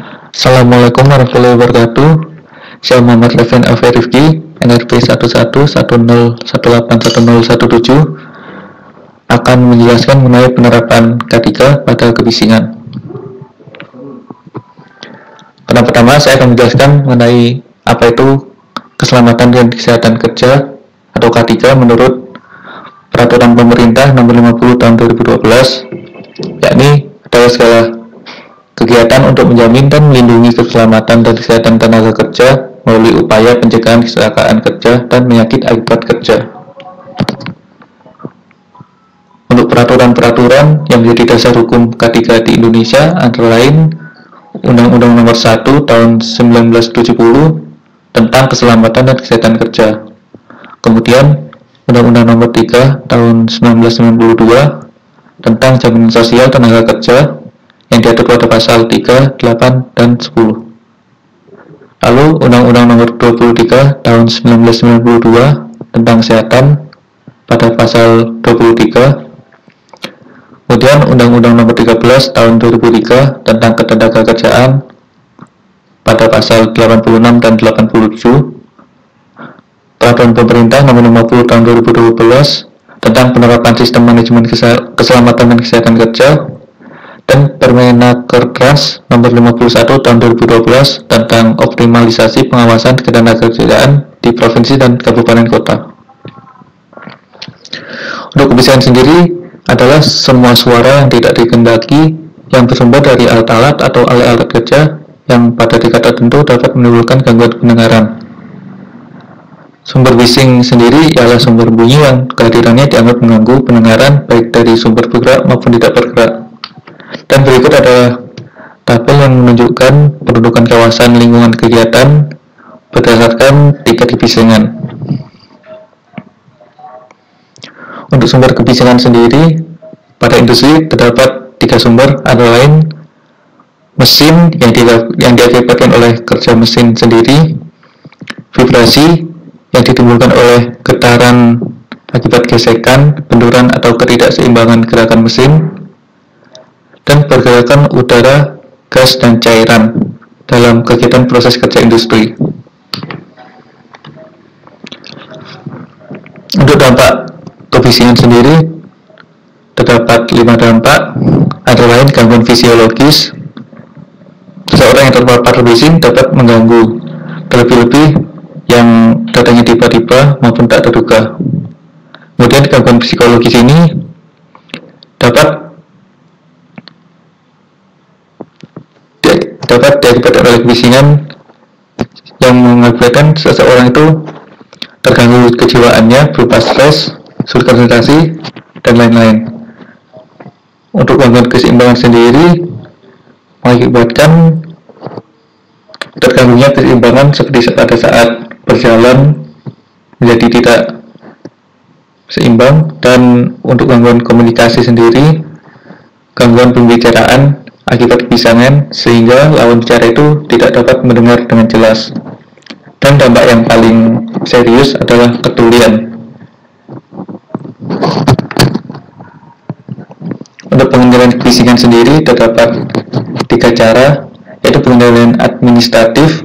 Assalamualaikum warahmatullahi wabarakatuh. Saya Muhammad Levin Alfi Rifki, NRP 1110181017, akan menjelaskan mengenai penerapan K3 pada kebisingan. Pertama, saya akan menjelaskan mengenai apa itu keselamatan dan kesehatan kerja atau K3 menurut Peraturan Pemerintah Nomor 50 Tahun 2012, yakni adalah segala kegiatan untuk menjamin dan melindungi keselamatan dan kesehatan tenaga kerja melalui upaya pencegahan kecelakaan kerja dan penyakit akibat kerja. Untuk peraturan-peraturan yang menjadi dasar hukum K3 di Indonesia antara lain Undang-Undang Nomor 1 Tahun 1970 tentang Keselamatan dan Kesehatan Kerja. Kemudian Undang-Undang Nomor 3 Tahun 1992 tentang Jaminan Sosial Tenaga Kerja yang diatur pada pasal 3, 8, dan 10. Lalu Undang-Undang Nomor 23 Tahun 1992 tentang Kesehatan pada pasal 23. Kemudian Undang-Undang Nomor 13 Tahun 2003 tentang Ketenagakerjaan pada pasal 86 dan 87. Peraturan Pemerintah Nomor 50 Tahun 2012 tentang penerapan sistem manajemen keselamatan dan kesehatan kerja, dan Permenakerdas Nomor 51 Tahun 2012 tentang optimalisasi pengawasan ketenagakerjaan di provinsi dan kabupaten kota. Untuk kebisingan sendiri adalah semua suara yang tidak dikehendaki yang bersumber dari alat-alat atau alat-alat kerja yang pada tingkat tertentu dapat menimbulkan gangguan pendengaran. Sumber bising sendiri ialah sumber bunyi yang kehadirannya dianggap mengganggu pendengaran baik dari sumber bergerak maupun tidak bergerak. Dan berikut adalah tabel yang menunjukkan pendudukan kawasan lingkungan kegiatan berdasarkan tingkat kebisingan. Untuk sumber kebisingan sendiri, pada industri terdapat 3 sumber, antara lain mesin yang diakibatkan oleh kerja mesin sendiri, vibrasi yang ditimbulkan oleh getaran akibat gesekan, benturan atau ketidakseimbangan gerakan mesin, dan pergerakan udara, gas, dan cairan dalam kegiatan proses kerja industri. Untuk dampak kebisingan sendiri terdapat 5 dampak, antara lain gangguan fisiologis. Seseorang yang terpapar bising dapat mengganggu, terlebih-lebih yang datangnya tiba-tiba maupun tak terduga. Kemudian gangguan psikologis ini dapat diakibatkan oleh kebisingan yang mengakibatkan seseorang itu terganggu kejiwaannya berupa stres, sulit konsentrasi, dan lain-lain. Untuk gangguan keseimbangan sendiri mengakibatkan terganggunya keseimbangan seperti pada saat berjalan menjadi tidak seimbang, dan untuk gangguan komunikasi sendiri gangguan pembicaraan akibat kebisingan sehingga lawan bicara itu tidak dapat mendengar dengan jelas. Dan dampak yang paling serius adalah ketulian. Untuk pengendalian kebisingan sendiri terdapat 3 cara, yaitu pengendalian administratif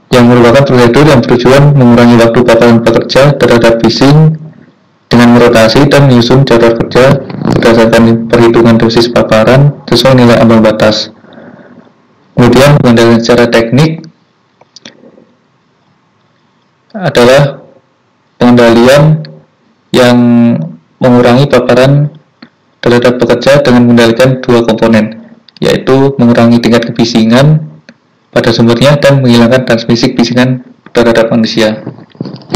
yang merupakan prosedur yang bertujuan mengurangi waktu paparan pekerja terhadap bising dengan merotasi dan menyusun jadwal kerja berdasarkan perhitungan dosis paparan sesuai nilai ambang batas. Kemudian pengendalian secara teknik adalah pengendalian yang mengurangi paparan terhadap pekerja dengan mengendalikan 2 komponen, yaitu mengurangi tingkat kebisingan pada sumbernya dan menghilangkan transmisi kebisingan terhadap manusia.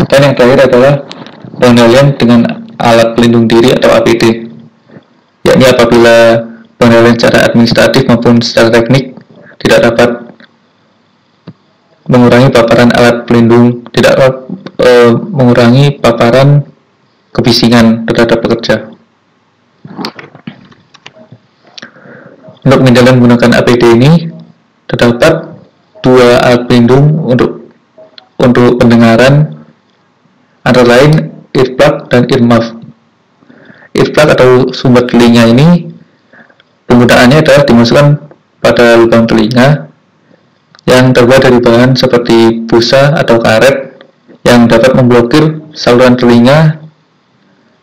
Dan yang terakhir adalah pengendalian dengan alat pelindung diri atau APD, yakni apabila pengendalian secara administratif maupun secara teknik tidak dapat mengurangi paparan alat pelindung, tidak dapat mengurangi paparan kebisingan terhadap pekerja. Untuk pengendalian menggunakan APD ini terdapat 2 alat pelindung untuk pendengaran, antara lain earplug dan earmuff. Earplug atau sumber telinga ini penggunaannya adalah dimasukkan pada lubang telinga yang terbuat dari bahan seperti busa atau karet yang dapat memblokir saluran telinga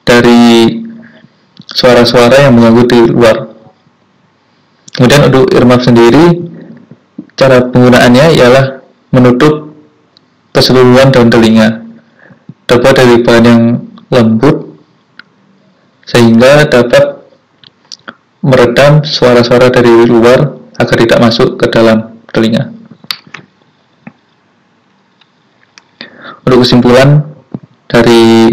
dari suara-suara yang mengganggu di luar. Kemudian untuk earmuff sendiri, cara penggunaannya ialah menutup keseluruhan daun telinga. Terbuat dari bahan yang lembut sehingga dapat meredam suara-suara dari luar agar tidak masuk ke dalam telinga. Untuk kesimpulan dari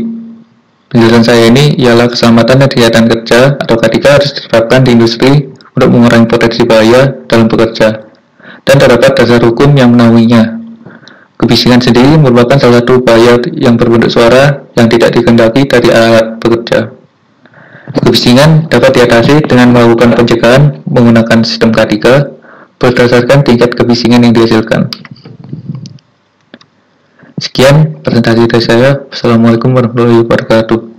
penjelasan saya ini ialah keselamatan dan kesehatan kerja atau K3 harus diterapkan di industri untuk mengurangi potensi bahaya dalam bekerja, dan terdapat dasar hukum yang menaunginya. Kebisingan sendiri merupakan salah satu bahaya yang berbentuk suara yang tidak dikehendaki dari alat bekerja. Kebisingan dapat diatasi dengan melakukan pencegahan menggunakan sistem K3 berdasarkan tingkat kebisingan yang dihasilkan. Sekian presentasi dari saya. Wassalamualaikum warahmatullahi wabarakatuh.